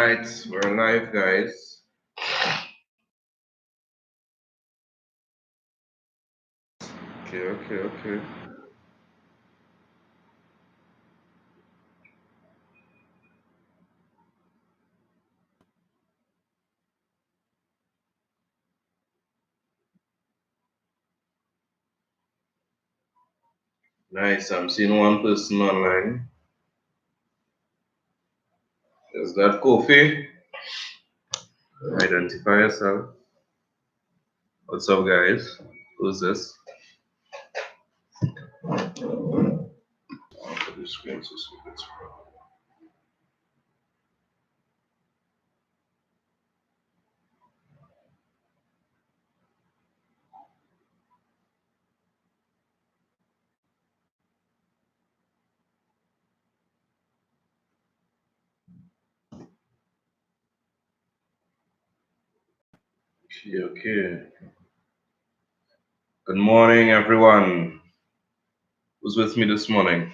Right, we're live, guys. Okay. Nice, I'm seeing one person online. Is that Kofi? Identify yourself. What's up, guys? Who's this? I'll put the screen so it's okay. Good morning, everyone. Who's with me this morning?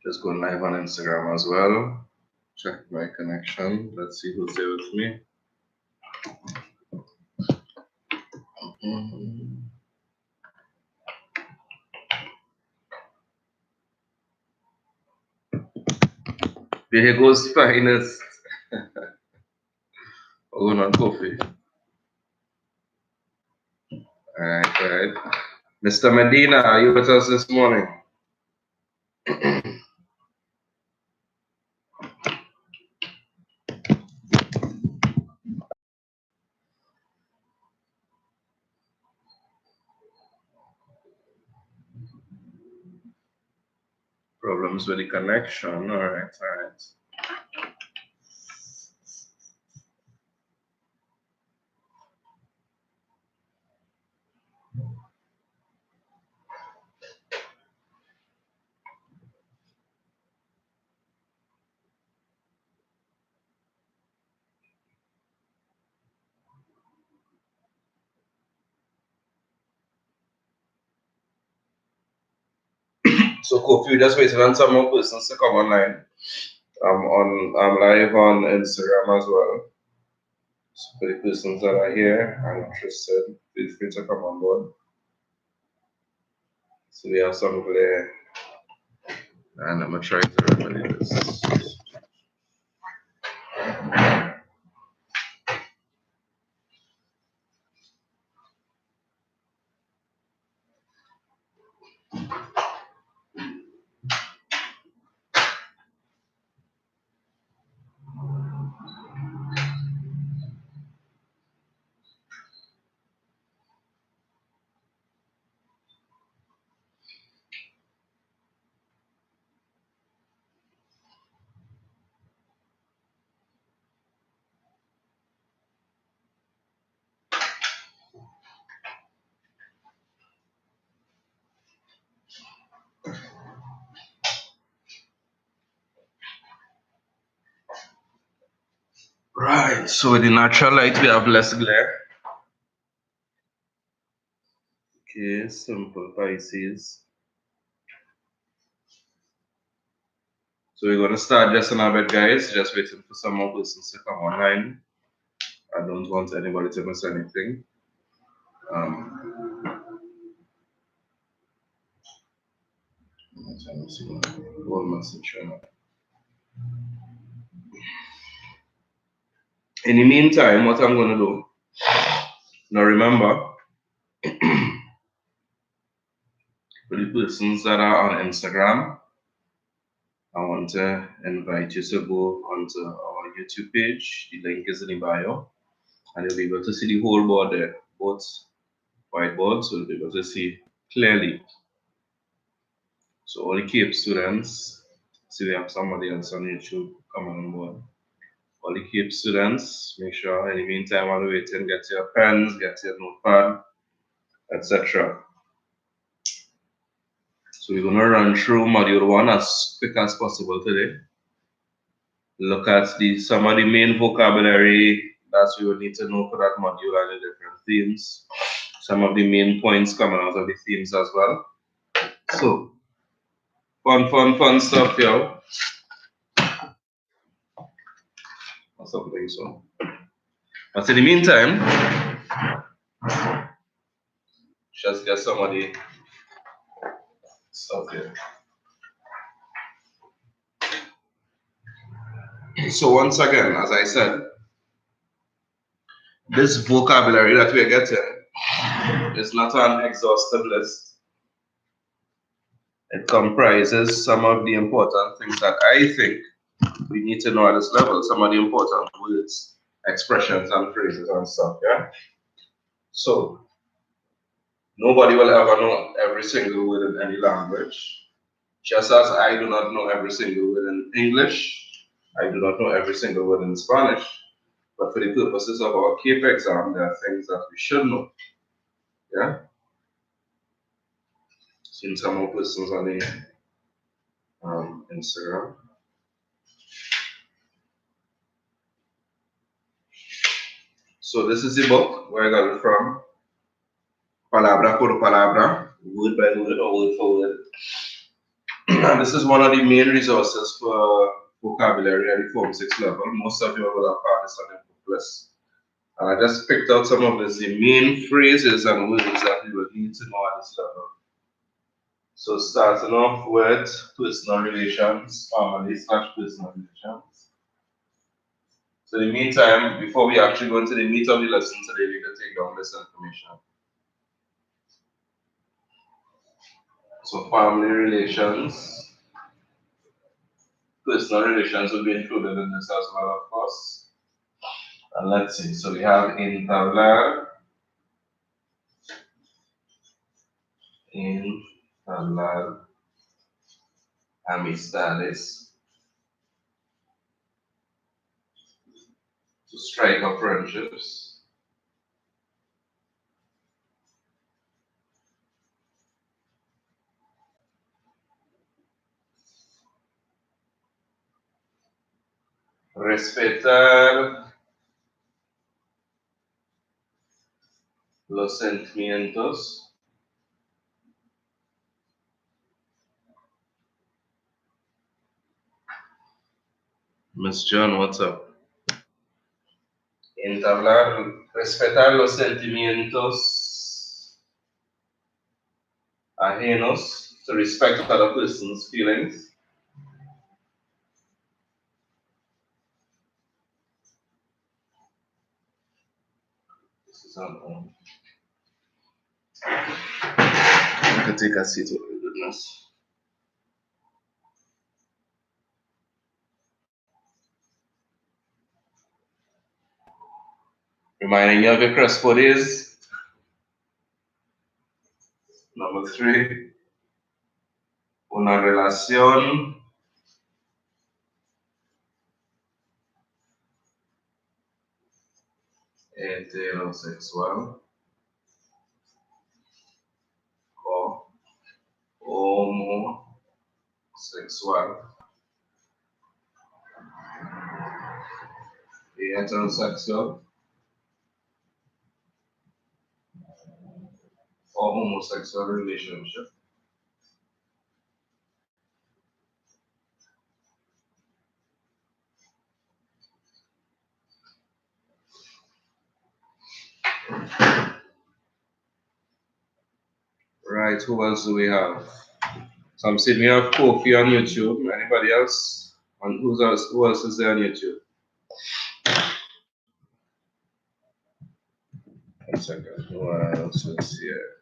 Just going live on Instagram as well. Check my connection. Let's see who's there with me. There goes Finest. Going on Kofi. All right. Mr. Medina, are you with us this morning? Problems with the connection. All right. So Kofi, just waiting on some more persons to come online. I'm live on Instagram as well. So for the persons that are here and interested, feel free to come on board. So we have some there, and I'm gonna try to remedy this. Right, so with the natural light we have less glare. Okay, simple Pisces. So we're gonna start just in a bit, guys. Just waiting for some more persons to come online. I don't want anybody to miss anything. In the meantime, what I'm gonna do now, remember, for the persons that are on Instagram, I want to invite you to go onto our YouTube page. The link is in the bio, and you'll be able to see the whole board there, both whiteboards, so you'll be able to see clearly. So all the Cape students, see we have somebody else on YouTube coming on board. All the Cape students, make sure in the meantime while we're waiting, get your pens, get your notepad, etc. So we're gonna run through module 1 as quick as possible today. Look at some of the main vocabulary that we would need to know for that module and the different themes. some of the main points coming out of the themes as well. So, fun stuff, yo. Or something so. But in the meantime, just get some of the stuff here. So once again, as I said, this vocabulary that we're getting is not an exhaustive list. It comprises some of the important things that I think we need to know at this level, some of the important words, expressions, and phrases and stuff, yeah? So, nobody will ever know every single word in any language. Just as I do not know every single word in English, I do not know every single word in Spanish. But for the purposes of our CAPE exam, there are things that we should know. Yeah? Seen some more persons on the Instagram. So this is the book where I got it from. Palabra por palabra, word by word or word for word. And this is one of the main resources for vocabulary at the Form 6 level. Most of you will have found this on the book list. And I just picked out some of the main phrases and words that you will need to know at this level. So starting off with personal relations, family/personal relations. So in the meantime, before we actually go into the meat of the lesson today, we can take down this information. So family relations, personal relations will be included in this as well, of course. And let's see, so we have entablar, amistades, to strike up friendships. Respetar los sentimientos. Miss John, what's up? Respetar los sentimientos ajenos, to respect other person's feelings. This is on. I can take a seat, oh my goodness. Reminding you of your Crespo days. Number 3. Una relación heterosexual o homosexual. Heterosexual or homosexual relationship. Right, who else do we have? So I'm seeing we have Kofi on YouTube. Anybody else? And who else is there on YouTube? 1 second. Who else is here?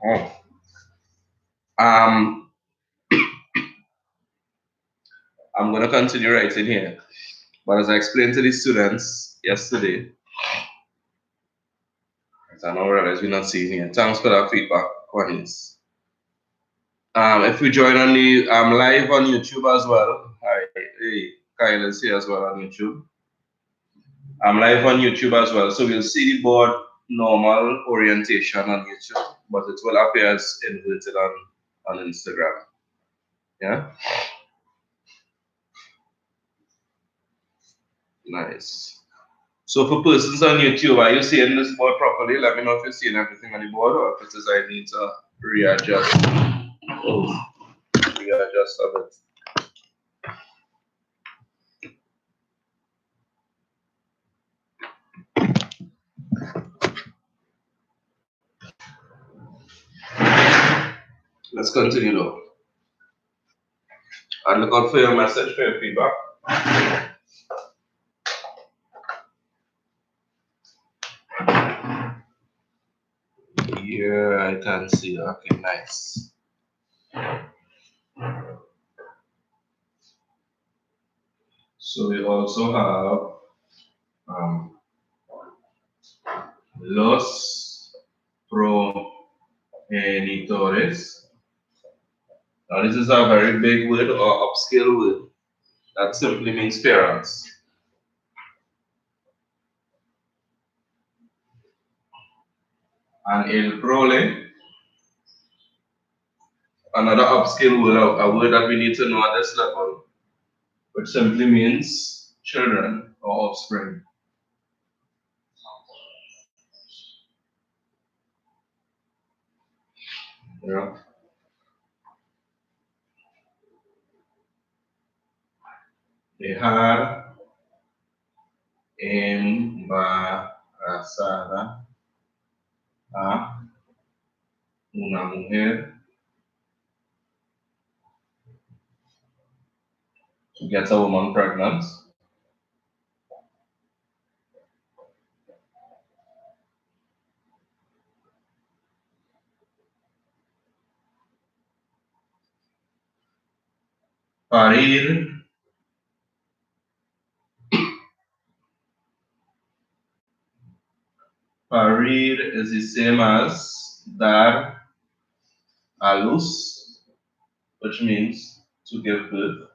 Oh. I'm going to continue writing here. But as I explained to the students yesterday, I don't realize we're not seeing here. Thanks for that feedback, Cornelius. If you join on the live on YouTube as well. Hi, hey, Kyle is here as well on YouTube. I'm live on YouTube as well, so we'll see the board normal orientation on YouTube, but it will appear as inverted on Instagram. Yeah. Nice. So for persons on YouTube, are you seeing this board properly? Let me know if you're seeing everything on the board or if it is I need to readjust. Oh, readjust a bit. Let's continue though. And look out for your message, for your feedback. Here I can see. Okay, nice. So we also have los progenitores. Now this is a very big word or upscale word. That simply means parents. And el prole, another upscale word, a word that we need to know at this level, which simply means children or offspring. Yeah. Dejar embarazada a una mujer to get a woman pregnant. Parir. Parir is the same as dar a luz, which means to give birth.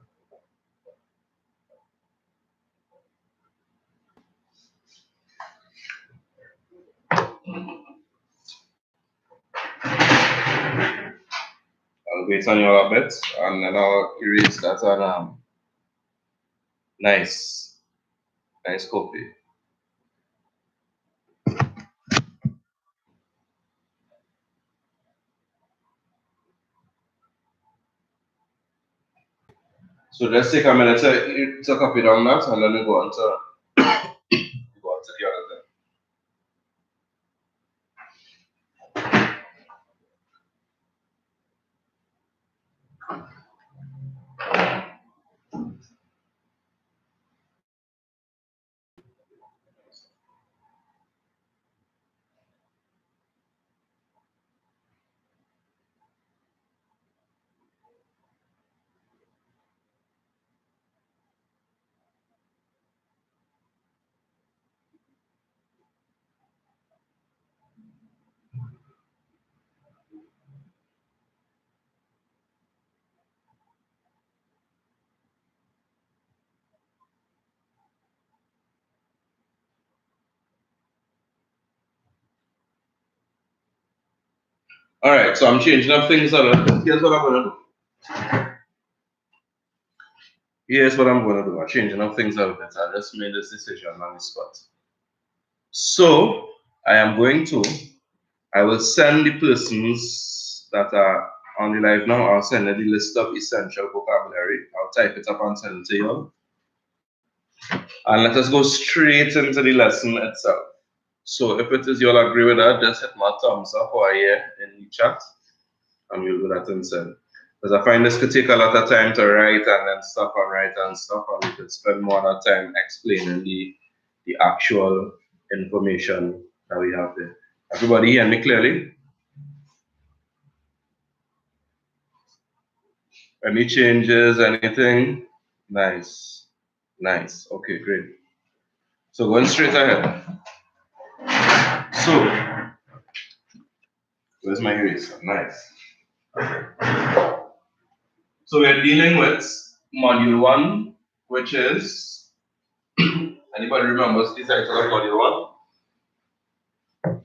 I'll wait on you a bit and then I'll erase that and nice copy. So let's take a minute to copy down that and then we go on to the other thing. All right, so I'm changing up things a little bit. Here's what I'm gonna do. Here's what I'm gonna do. I'm changing up things a little bit. I just made this decision on the spot. So I will send the persons that are on the live now, I'll send you the list of essential vocabulary. I'll type it up and send it to you. And let us go straight into the lesson itself. So if it is you'll agree with that, just hit my thumbs up or a yeah in the chat, and we'll do that instead. Because I find this could take a lot of time to write and then stop and write and stuff, and we could spend more of that time explaining the actual information that we have there. Everybody hear me clearly? Any changes, anything? Nice. Nice. Okay, great. So going straight ahead. So, where's my eraser? Nice. Okay. So we're dealing with module 1, which is, anybody remembers the title of module 1?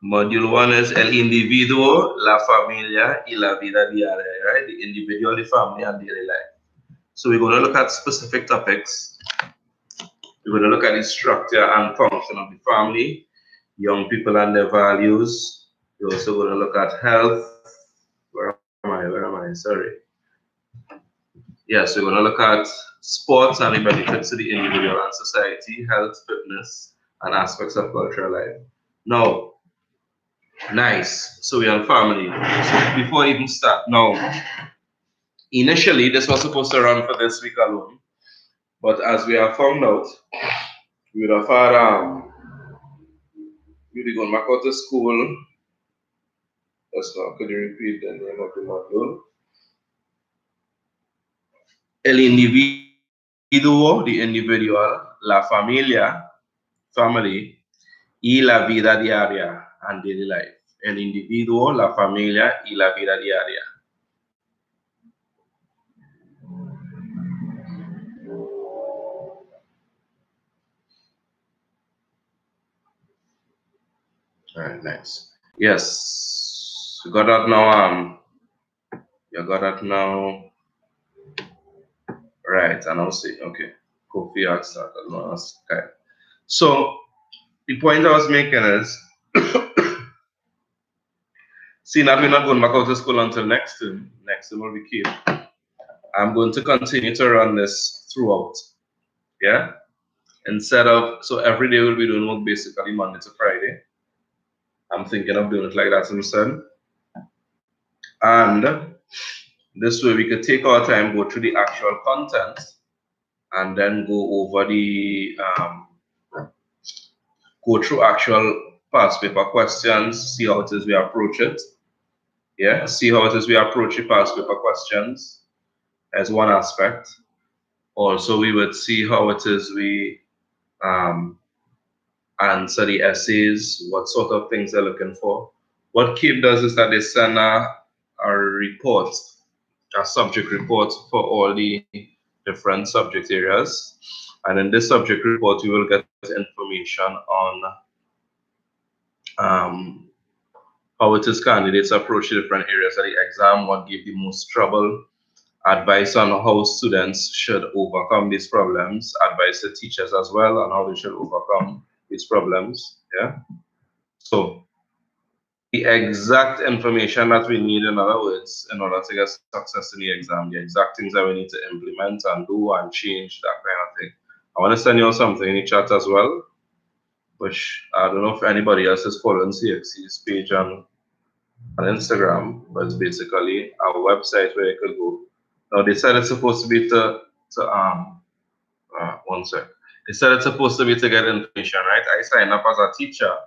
Module 1 is El individuo, la familia y la vida diaria, right? The individual, the family, and daily life. So we're going to look at specific topics. We're going to look at the structure and function of the family, young people and their values. We're also going to look at health. Where am I? Sorry. Yes, we're going to look at sports and the benefits to the individual and society, health, fitness, and aspects of cultural life. Now, nice. So we are family. So before we even start, now, initially this was supposed to run for this week alone, but as we have found out, we would have had we'll going back out to school. That's not. Could you repeat the name of the module? El individuo, the individual, la familia, family, y la vida diaria and daily life. El individuo, la familia y la vida diaria. All right, nice. Yes, you got that now. You got that now. Right, and I'll see. Okay, Kofi asked that. Okay. So the point I was making is, seeing that we're not going back out to school until next term will be key. I'm going to continue to run this throughout. Yeah. Instead of, so every day we'll be doing work basically Monday to Friday. I'm thinking of doing it like that instead. And this way we could take our time, go through the actual content, and then go over the, go through actual past paper questions, see how it is we approach it. Yeah, see how it is we approach the past paper questions as one aspect. Also, we would see how it is we answer the essays, what sort of things they're looking for. What CAPE does is that they send a report, a subject report for all the different subject areas. And in this subject report, you will get information on how it is candidates approach the different areas of the exam, what gave the most trouble, advice on how students should overcome these problems, advice to teachers as well on how they should overcome these problems. Yeah. So the exact information that we need, in other words, in order to get success in the exam, the exact things that we need to implement and do and change, that kind of thing. I want to send you something in the chat as well, which I don't know if anybody else is following CXC's page on Instagram, but it's basically our website where you could go. Now they said it's supposed to be to one sec. They said it's supposed to be to get information, right? I signed up as a teacher.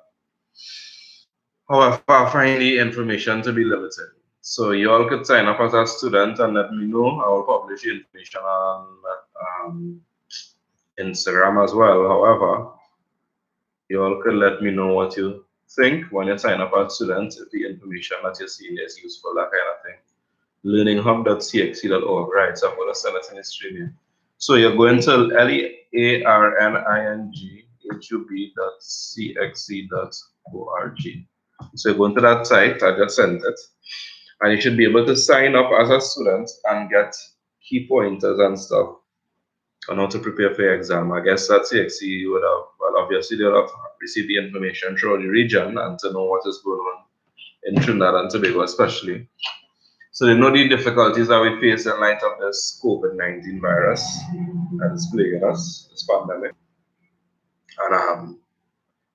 However, I find the information to be limited. So you all could sign up as a student and let me know. I will publish the information on Instagram as well. However, you all could let me know what you think when you sign up as students, if the information that you're seeing is useful, that kind of thing. Learninghub.cxc.org, right? So I'm going to send it in the stream here. So you're going to learninghub.cxc.org. So you're going to that site, I just sent it, and you should be able to sign up as a student and get key pointers and stuff on how to prepare for your exam. I guess that CXC would have, well, obviously they would have received the information through the region and to know what is going on in Trinidad and Tobago especially. So they know the difficulties that we face in light of this COVID-19 virus that is plaguing us, this pandemic. And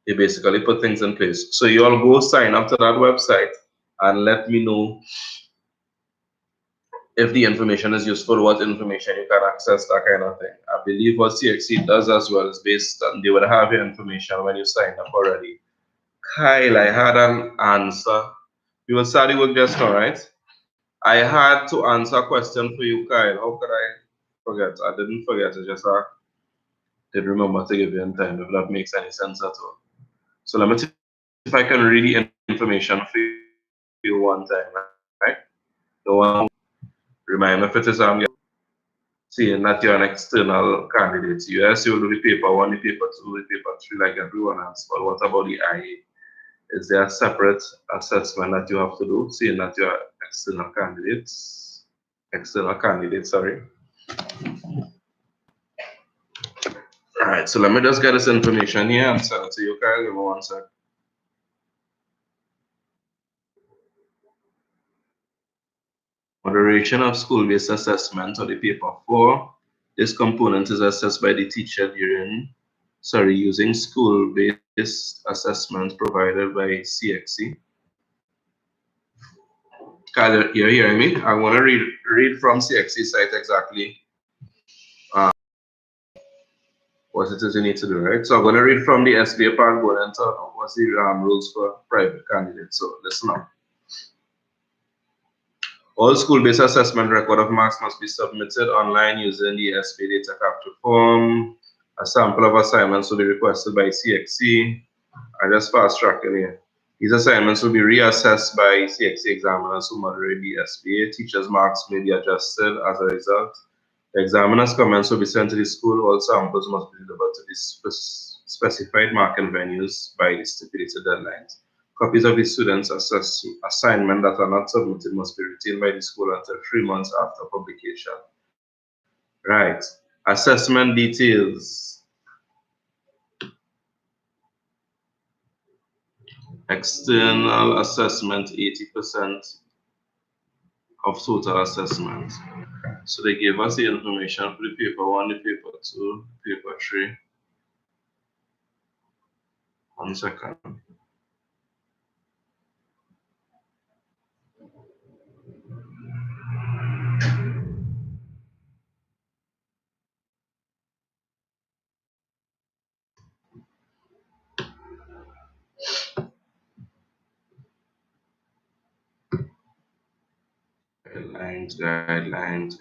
they basically put things in place. So you all go sign up to that website and let me know if the information is useful, what information you can access, that kind of thing. I believe what CXC does as well is based on, they would have your information when you sign up already. Kyle, I had an answer. You will start the work just now, right? I had to answer a question for you, Kyle. How could I forget? I didn't forget. It's just I did remember to give you in time, if that makes any sense at all. So let me see if I can read the information for you one time, right? The one, remind me if it is seeing that you're an external candidate. Yes, you will do the paper one, the paper two, the paper three, like everyone else. But what about the IA? Is there a separate assessment that you have to do, seeing that you're external candidate, sorry. All right, so let me just get this information here and send it to you, Kyle. Give me 1 sec. Moderation of school-based assessment, or the paper 4. This component is assessed by the teacher using school-based assessment provided by CXC. Kyle, you're hearing me? I want to read from CXC site exactly what it is you need to do, right? So I'm going to read from the SBA part going into what's the rules for private candidates. So listen up. All school-based assessment record of marks must be submitted online using the SBA data capture form. A sample of assignments will be requested by CXC. I just fast-tracking here. These assignments will be reassessed by CXC examiners who moderate the SBA. Teachers' marks may be adjusted as a result. The examiner's comments will be sent to the school. All samples must be delivered to the specified marking venues by the stipulated deadlines. Copies of the students' assignment that are not submitted must be retained by the school until 3 months after publication. Right. Assessment details. External assessment, 80% of total assessment. So they gave us the information for the paper 1, the paper 2, paper 3. 1 second. Guidelines.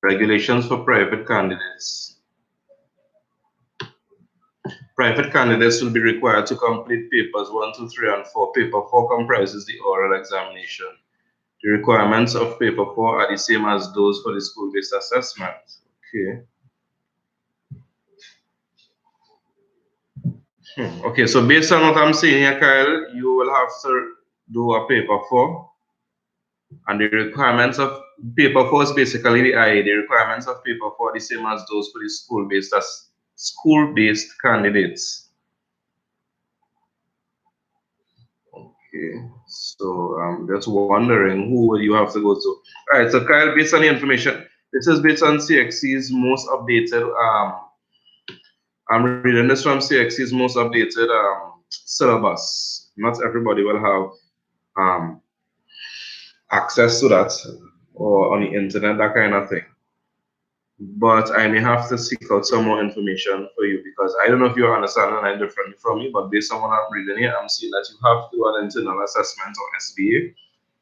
Regulations for private candidates. Private candidates will be required to complete papers 1, 2, 3, and 4. Paper 4 comprises the oral examination. The requirements of paper 4 are the same as those for the school-based assessment. Okay. Okay, so based on what I'm seeing here, Kyle, you will have to do a paper 4. And the requirements of paper 4 is basically the IA. The requirements of paper 4 are the same as those for the school-based candidates. Okay, so I'm just wondering who will you have to go to. All right, so Kyle, based on the information, this is based on CXC's most updated. I'm reading this from CXC's most updated syllabus. Not everybody will have access to that or on the internet, that kind of thing. But I may have to seek out some more information for you because I don't know if you're understanding that differently from me, but based on what I'm reading here, I'm seeing that you have to do an internal assessment or SBA,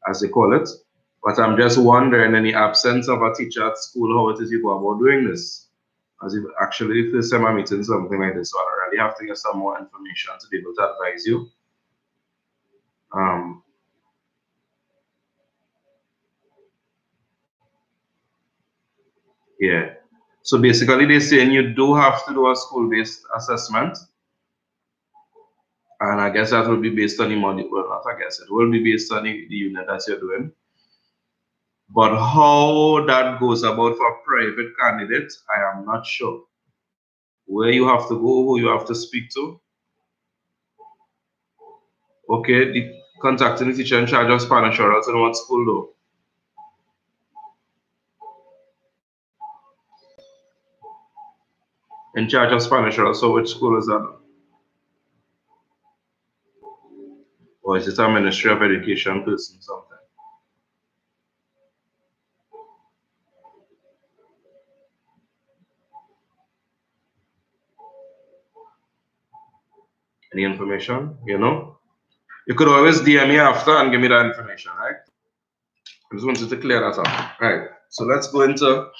as they call it. But I'm just wondering, in the absence of a teacher at school, how it is you go about doing this. As if actually the first time I'm meeting something like this, so I really have to get some more information to be able to advise you. Yeah. So basically, they're saying you do have to do a school-based assessment. And I guess that will be based on the module. Well, not I guess. It will be based on the unit that you're doing. But how that goes about for private candidates, I am not sure. Where you have to go, who you have to speak to. Okay, the contacting the teacher in charge of Spanish or else in what school though? In charge of Spanish or else, so which school is that? Or is it a Ministry of Education person, something? Any information, you know? You could always DM me after and give me that information, right? I just wanted to clear that up. Right. So let's go into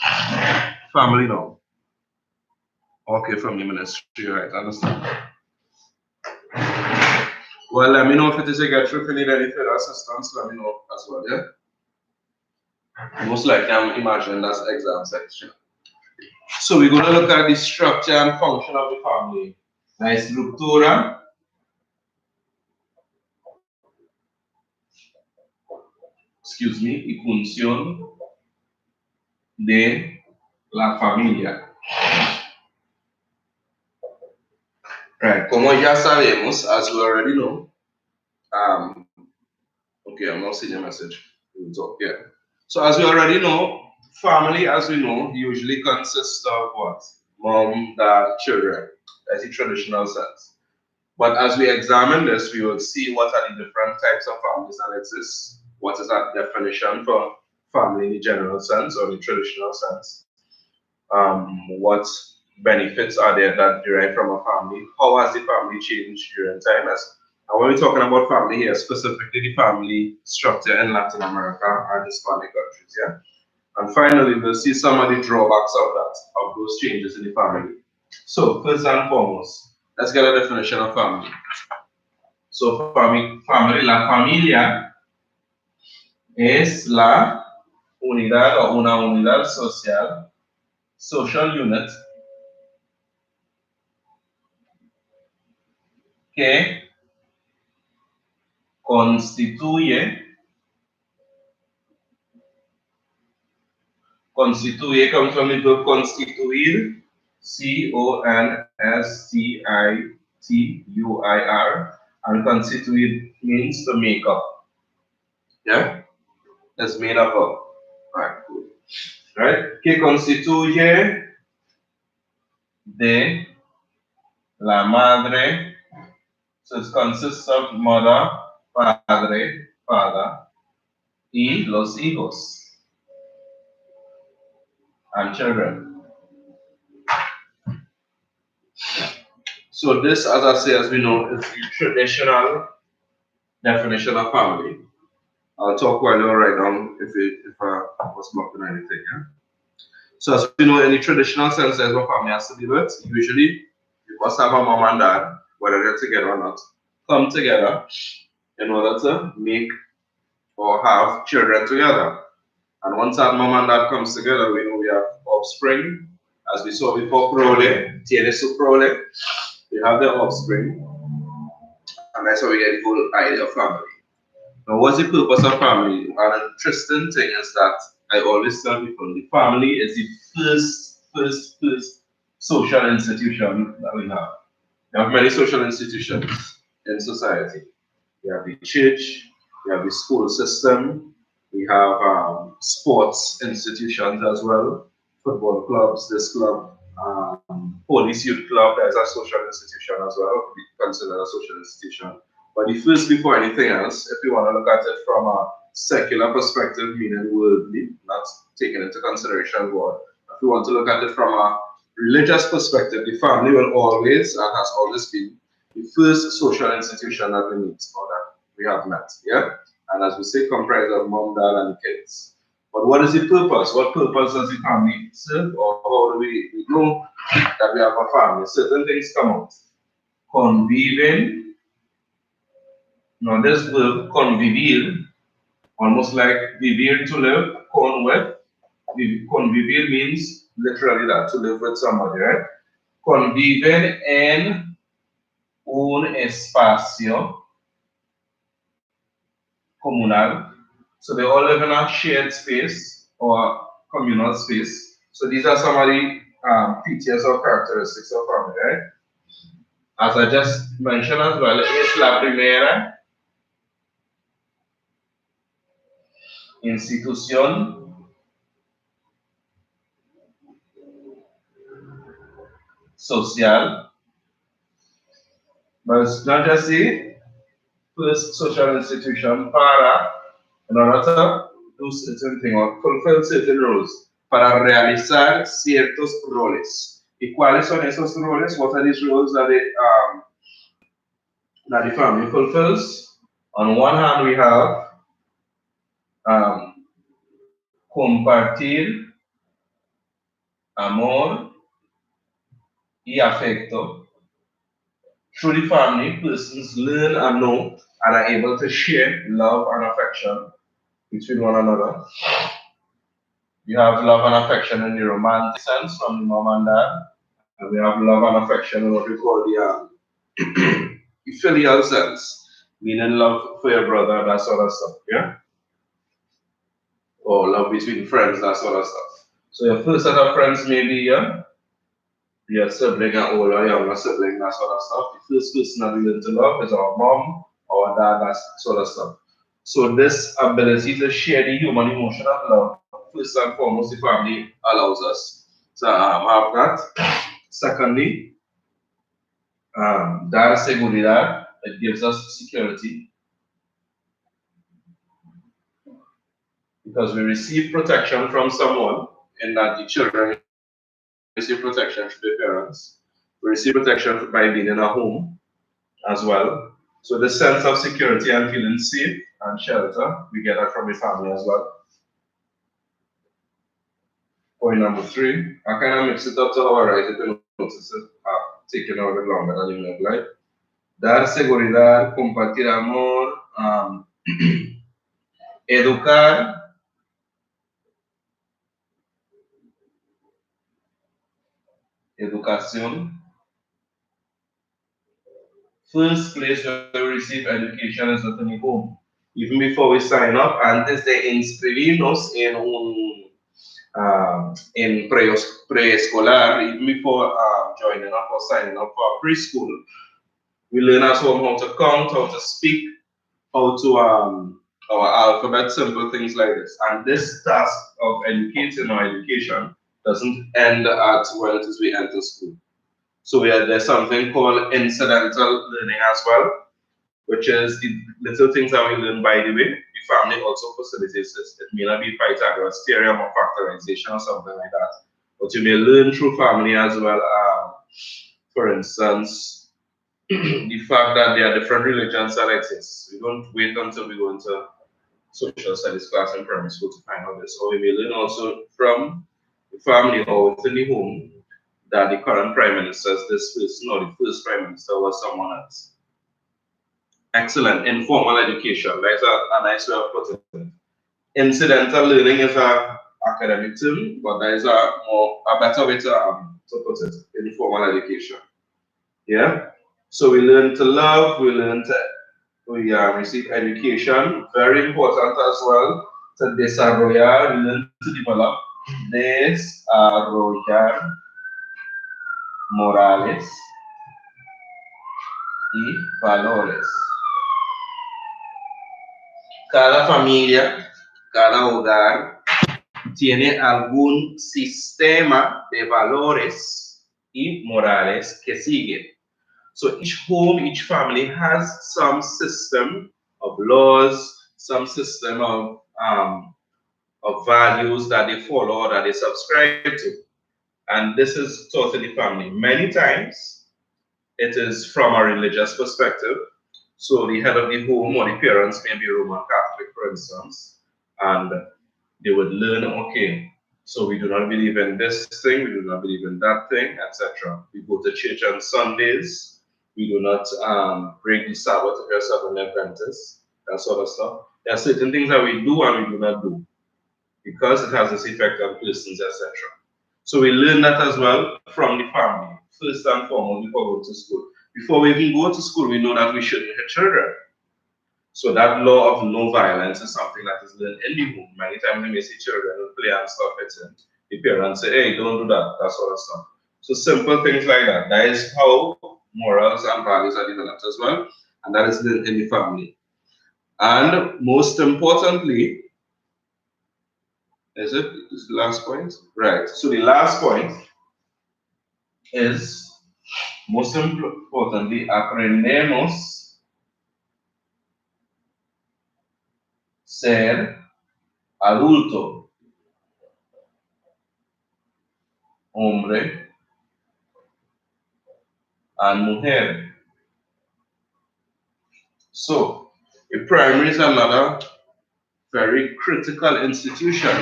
family now. Okay, from the ministry, right? I understand. Well, let me know if it is a get through. If you need any further assistance, let me know as well, yeah? Most likely, I'm imagining that's exam section. So we're going to look at the structure and function of the family. La estructura excuse me, y función de la familia. Right, como ya sabemos, as we already know, okay, I'm not seeing a message. We'll talk, yeah. So as we already know, family, as we know, usually consists of what? Mom, dad, children. That's the traditional sense. But as we examine this, we will see what are the different types of families that exist. What is that definition for family in the general sense or the traditional sense? What benefits are there that derive from a family? How has the family changed during time? And when we're talking about family here, specifically the family structure in Latin America and Hispanic countries, yeah? And finally, we'll see some of the drawbacks of that, of those changes in the family. So, first and foremost, let's get a definition of family. So, la familia es la unidad o una unidad social unit, que constituye comes from the verb constituir, Constituir, and constituir means to make up. Yeah? That's made up of. Alright, cool. Right? Que constituye de la madre. So it consists of mother, padre, father, y los hijos, and children. So this, as I say, as we know, is the traditional definition of family. I'll talk while you write down if I was blocking anything. Yeah? So as we know, in the traditional sense, that's what family has to be with. Usually, you must have a mom and dad, whether they're together or not, come together in order to make or have children together. And once that mom and dad comes together, we know we have offspring. As we saw before, tiene su prole. We have the offspring. And that's how we get the whole idea of family. Now, what's the purpose of family? An interesting thing is that I always tell people the family is the first social institution that we have. We have many social institutions in society. We have the church, we have the school system, we have sports institutions as well, football clubs, this club, police youth club, that's a social institution as well, we consider a social institution. But the first, before anything else, if you want to look at it from a secular perspective, meaning worldly, not taking into consideration God, if you want to look at it from a religious perspective, the family will always and has always been the first social institution that we meet or that we have met. Yeah? And as we say, comprised of mom, dad, and kids. But what is the purpose? What purpose does the family serve? Or how do we know that we have a family? Certain things come out. Conviving. Now this verb convivir, almost like vivir to live, con with. Convivir means literally that, to live with somebody, right? Conviven en un espacio comunal. So they all live in a shared space or communal space. So these are some of the features or characteristics of family, right? As I just mentioned as well, es la primera institución social, but it's not just the first social institution para, in order to do certain things or fulfill certain roles, para realizar ciertos roles. ¿Y cuáles son esos roles? What are these roles that the family fulfills? On one hand, we have compartir amor y afecto. Through the family, persons learn and know and are able to share love and affection between one another. You have love and affection in the romantic sense from the mom and dad, and we have love and affection in what we call the filial sense, meaning love for your brother, that sort of stuff. Yeah. or love between friends, that sort of stuff. So your first set of friends may be your sibling, an older or younger sibling, that sort of stuff. The first person that we learn to love is our mom, our dad, that sort of stuff. So this ability to share the human emotion of love, first and foremost, the family allows us to have that. Secondly, dar seguridad, it gives us security because we receive protection from someone, and that the children receive protection from their parents. We receive protection by being in a home as well. So the sense of security and feeling safe and shelter, we get that from the family as well. Point number three, I kind of mix it up to how I write it and notice it taking a little bit longer than you may have liked. Dar seguridad, compartir amor, educar, educación. First place where we receive education is within the home. Even before we sign up, antes de inscribirnos en preescolar, even before joining up or signing up for preschool, we learn at home how to count, how to speak, how to our alphabet, simple things like this. And this task of educating or education doesn't end at when it is we enter school. So there's something called incidental learning as well, which is the little things that we learn by the way. The family also facilitates this. It may not be Pythagoras theorem or factorization or something like that, but you may learn through family as well. For instance, the fact that there are different religions that exist. We don't wait until we go into social studies class in primary school to find out this. Or we may learn also from the family or within the home that the current prime minister is this person or the first prime minister was someone else. Excellent. Informal education. That's a nice way of putting it. Incidental learning is an academic term, but there is a better way to put it. Informal education. Yeah. So we learn to love, we receive education, very important as well, to desarrollar, we learn to develop, desarrollar morales y valores. Cada familia, cada hogar tiene algún sistema de valores y morales que sigue. So each home, each family has some system of laws, some system of values that they follow or that they subscribe to. And this is taught in the family. Many times it is from a religious perspective. So the head of the home or the parents may be Roman Catholic, for instance, and they would learn, okay, so we do not believe in this thing, we do not believe in that thing, etc. We go to church on Sundays, we do not break the Sabbath if you're Seventh Adventist, that sort of stuff. There are certain things that we do and we do not do because it has this effect on persons, etc. So we learn that as well from the family, first and foremost, before going to school. Before we even go to school, we know that we shouldn't hit children. So that law of no violence is something that is learned in the home. Many times we may see children who play and stuff hitting. The parents say, hey, don't do that, that sort of stuff. So simple things like that. That is how morals and values are developed as well. And that is learned in the family. And most importantly, is it this the last point? Right. So the last point is, most importantly, aprendemos ser adulto, hombre and mujer. So, a primary is another very critical institution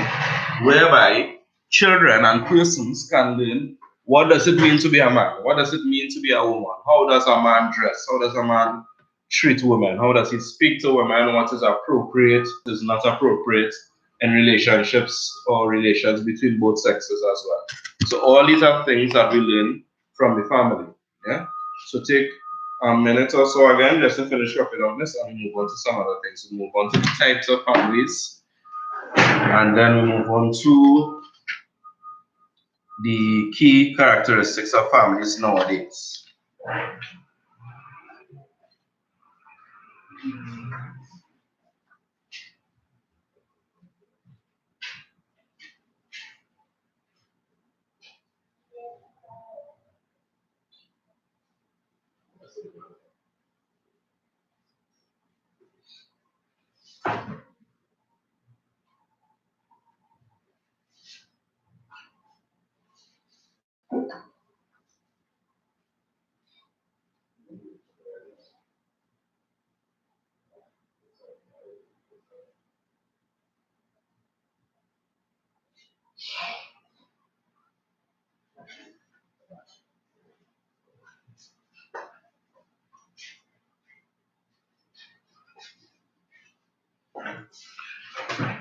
whereby children and persons can learn what does it mean to be a man, what does it mean to be a woman, how does a man dress, how does a man treat women, how does he speak to women, what is appropriate, what is not appropriate in relationships or relations between both sexes as well. So all these are things that we learn from the family. Yeah. So take a minute or so again just to finish up on this and move on to some other things. We move on to the types of families And then we move on to the key characteristics of families nowadays.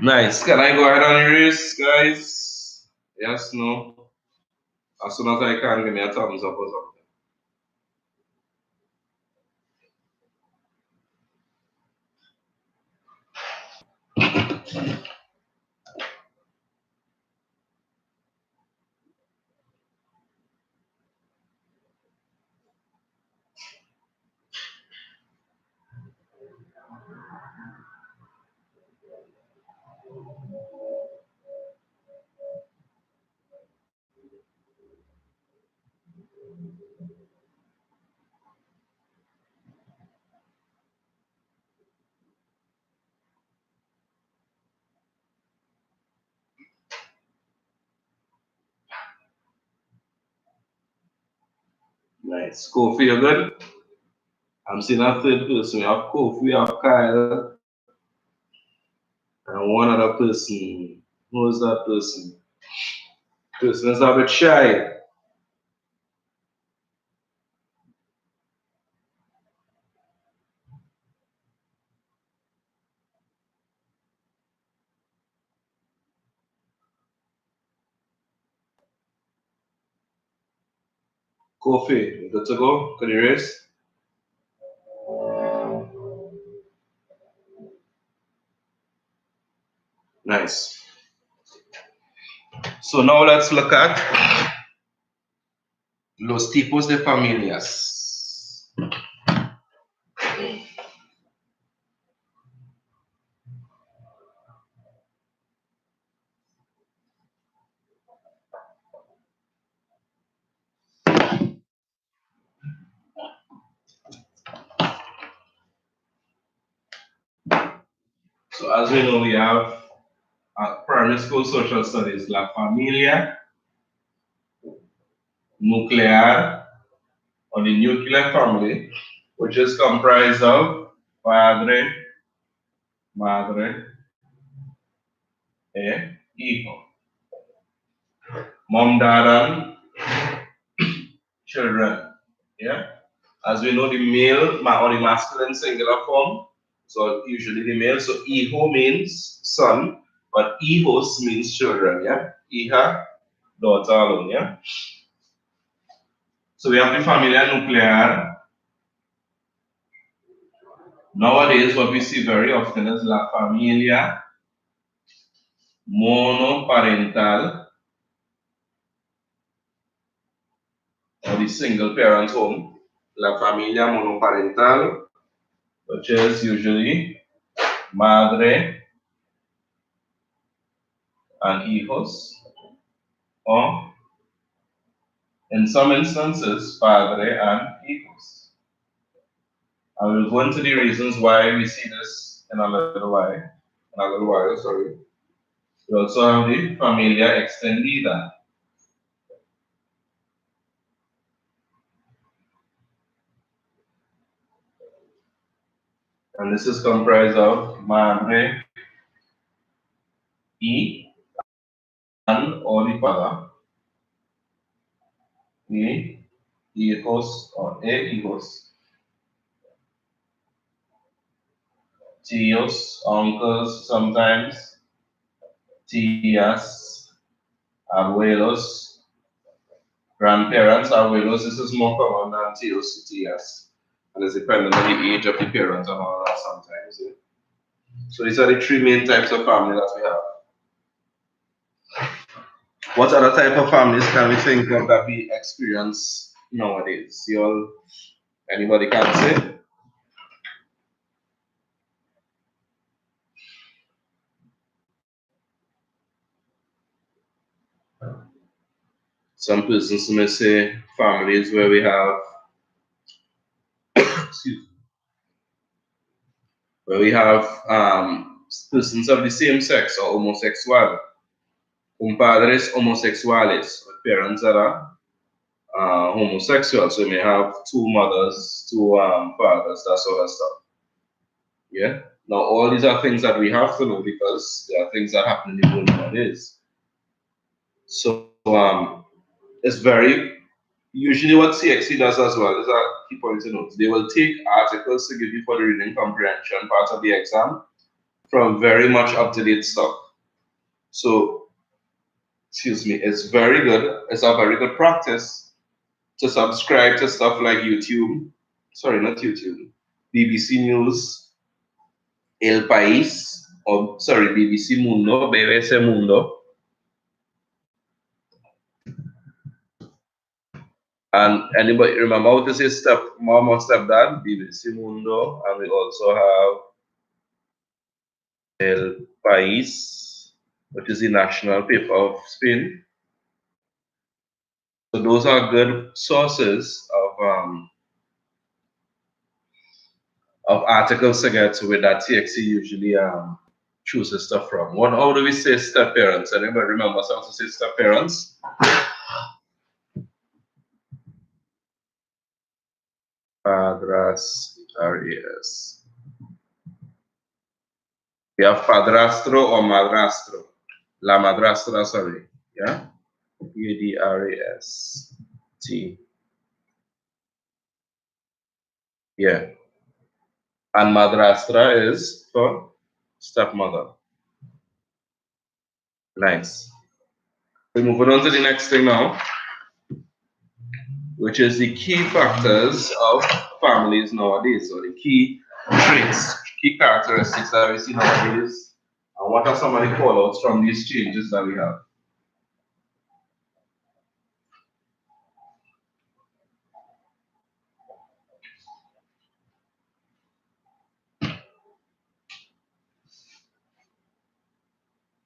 Nice. Can I go ahead and erase, guys? Yes, no? As soon as I can, give me a thumbs up or something. Nice. Kofi, you good? I'm seeing a third person. We have Kofi, we have Kyle, and one other person. Who is that person? Person is a bit shy. Kofi, you good to go? Can you erase? Nice. So now let's look at los tipos de familias. So as we know, we have primary school social studies, la familia nuclear, or the nuclear family, which is comprised of padre, madre, hijo. Mom, dad, and children. Yeah. As we know, the male or the masculine singular form, so usually the male, so hijo means son, but hijos means children. Yeah. Hija, daughter alone. Yeah. So we have the familia nuclear. Nowadays, what we see very often is la familia monoparental, or the single parent home. La familia monoparental, which is usually madre and hijos, or in some instances, padre and hijos. I will go into the reasons why we see this in a little while, sorry. We also have the familia extendida. And this is comprised of madre y and or the father, y hijos or hijos, tíos, uncles sometimes, tías, abuelos, grandparents, abuelos. This is more common than tíos, tías. And it's dependent on the age of the parents and all that sometimes. Yeah. So these are the three main types of family that we have. What other type of families can we think of that we experience nowadays? Anybody can say? Some persons may say families where we have, excuse me, where we have persons of the same sex or homosexual, con padres homosexuales, with parents that are homosexual. So you may have two mothers, two fathers, that sort of stuff. Yeah. Now all these are things that we have to know because there are things that happen in the world nowadays. So it's very usually what CXC does as well is a key point to note. They will take articles to give you for the reading comprehension part of the exam from very much up to date stuff. So, excuse me, it's very good. It's a very good practice to subscribe to stuff like YouTube. Sorry, not YouTube. BBC News, El País, or sorry, BBC Mundo, BBC Mundo. And anybody remember what to say step mom or stepdad? BBC Mundo, and we also have El País, which is the national paper of Spain. So those are good sources of articles to get with that TXC usually chooses stuff from. How do we say step parents? Anybody remember how to say step parents? Padras, RAS. We have padrastro or madrastro. La madrastra, sorry. Yeah? UDRAST. Yeah. And madrastra is for stepmother. Nice. We're moving on to the next thing now, which is the key factors of families nowadays, or the key traits, key characteristics that we see nowadays, and what are some of the call-outs from these changes that we have?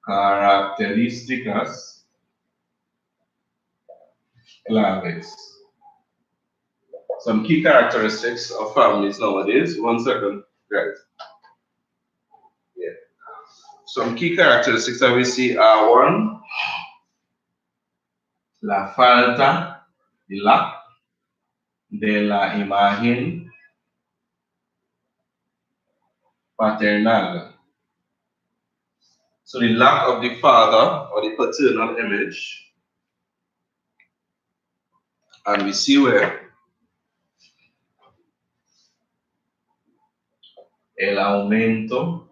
Características claves. Some key characteristics of families nowadays. One second, guys. Yeah. Some key characteristics that we see are one, la falta, the lack de la imagen paternal. So the lack of the father or the paternal image, and we see where el aumento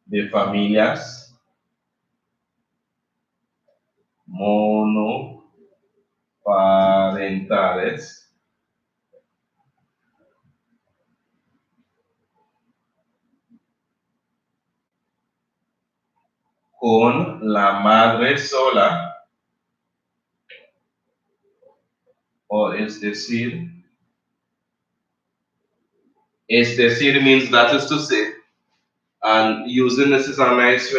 de familias monoparentales con la madre sola, o es decir means that is to say, and using this is a nice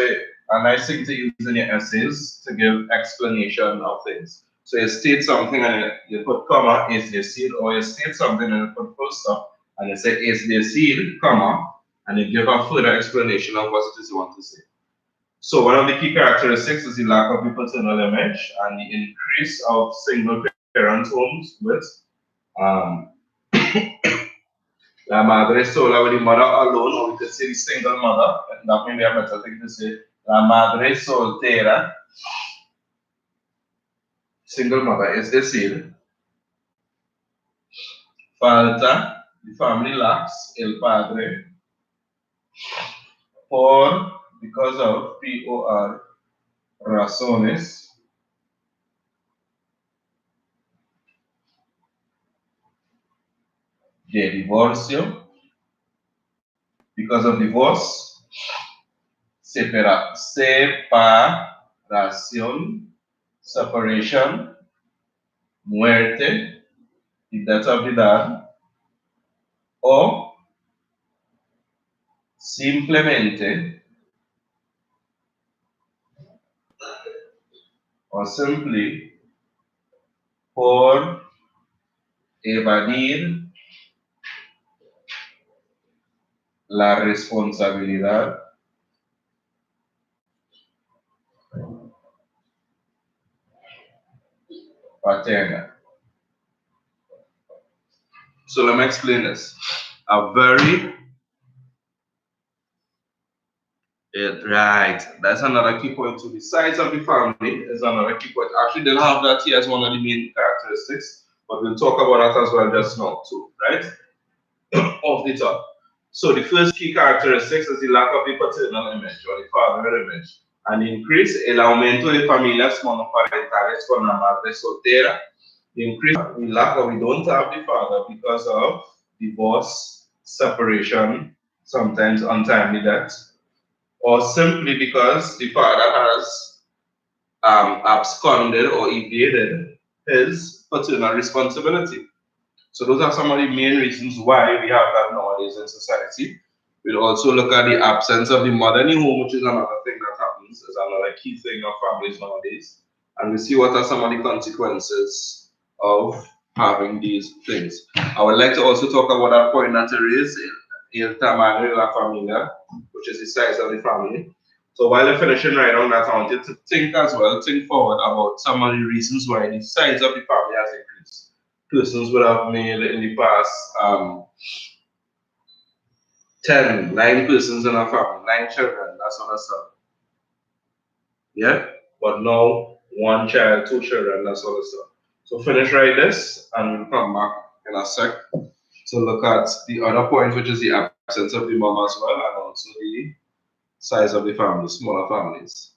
thing to use in your essays to give explanation of things. So you state something and you put comma, es decir, or you state something and you put full stop and you say es decir, comma, and you give a further explanation of what it is you want to say. So one of the key characteristics is the lack of the paternal image and the increase of single parent homes with um, la madre sola, with the mother alone, or we could say the single mother. That may be a better thing to say. La madre soltera, single mother, es decir, falta, the family lacks, el padre, because of, por, razones, de divorcio, because of divorce, separación, separación, separation, muerte, the death of the dad, o simplemente, o simply, por evadir la responsabilidad paterna. So let me explain this. A very right. That's another key point to the size of the family is another key point. Actually, they'll have that here as one of the main characteristics, but we'll talk about that as well just now too, right? Off the top. So the first key characteristics is the lack of the paternal image or the father image. An increase, el aumento de familias monoparentales con la madre soltera. The increase, we lack or we don't have the father because of divorce, separation, sometimes untimely death, or simply because the father has absconded or evaded his paternal responsibility. So those are some of the main reasons why we have that nowadays in society. We'll also look at the absence of the mother in the home, which is another thing that happens, is another key thing of families nowadays. And we see what are some of the consequences of having these things. I would like to also talk about that point that there is el tamaño de la familia, which is the size of the family. So while I'm finishing right on that, I want you to think as well, think forward about some of the reasons why the size of the family has increased. Persons would have made in the past 9 persons in a family, 9 children, that's what I said. Yeah? But now, 1 child, 2 children, that's what I said. So finish write this, and we'll come back in a sec to look at the other point, which is the absence of the mom as well, and also the size of the family, smaller families.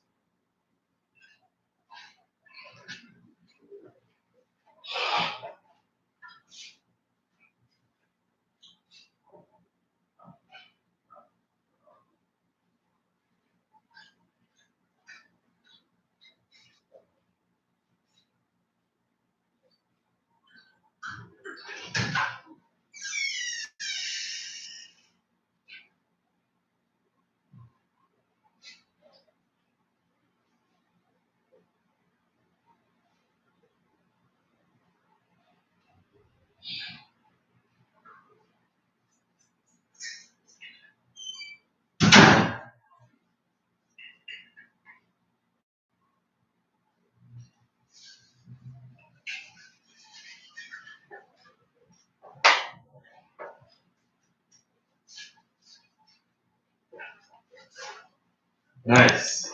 Nice.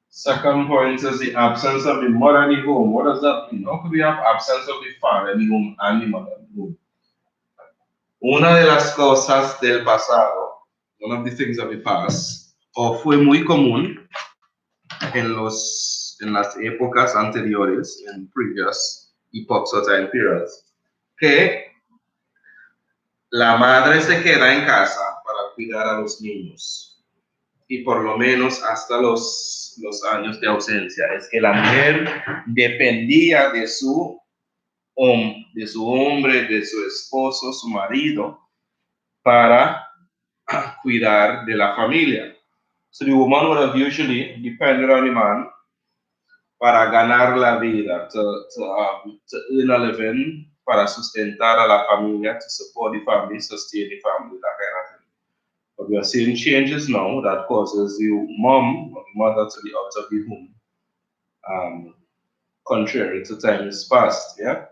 Second point is the absence of the mother in the home. What does that mean? How could we have absence of the father in the home and the mother in the home? Una de las cosas del pasado, one of the things of the past, o fue muy común en las épocas anteriores, en previous epochs or time periods, que la madre se queda en casa para cuidar a los niños y por lo menos hasta los años de ausencia. Es que la mujer dependía de su hombre, de su esposo, su marido, para cuidar de la familia. So the woman would have usually depended on the man para ganar la vida, to earn a living, para sustentar a la familia, to support the family, sustain the family, that kind of thing. But we are seeing changes now that causes the mom or the mother to be out of the home, contrary to times past, yeah?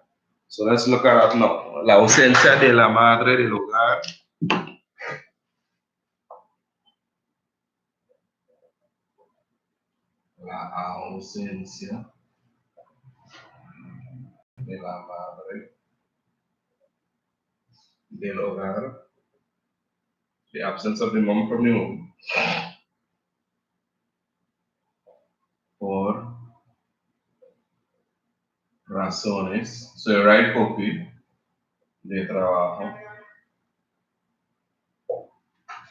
So let's look at that now. La ausencia de la madre del hogar. La ausencia de la madre del hogar. The absence of the mom from the home. Por razones. So right copy de trabajo.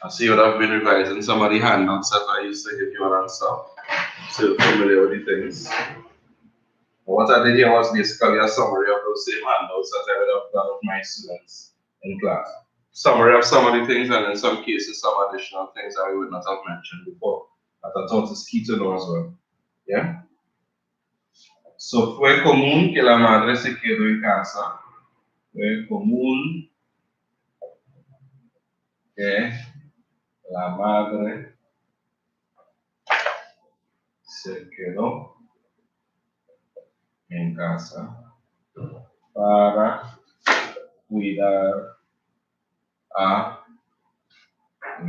I see you would have been revising some of the handouts that I used to give you and stuff. So you're familiar with the things. What I did here was basically a summary of those same handouts that I would have done with my students in class. Summary of some of the things, and in some cases, some additional things that we would not have mentioned before. That I thought is key to know as well. Yeah? So, fue común que la madre se quedó en casa. Fue común que la madre se quedó en casa para cuidar a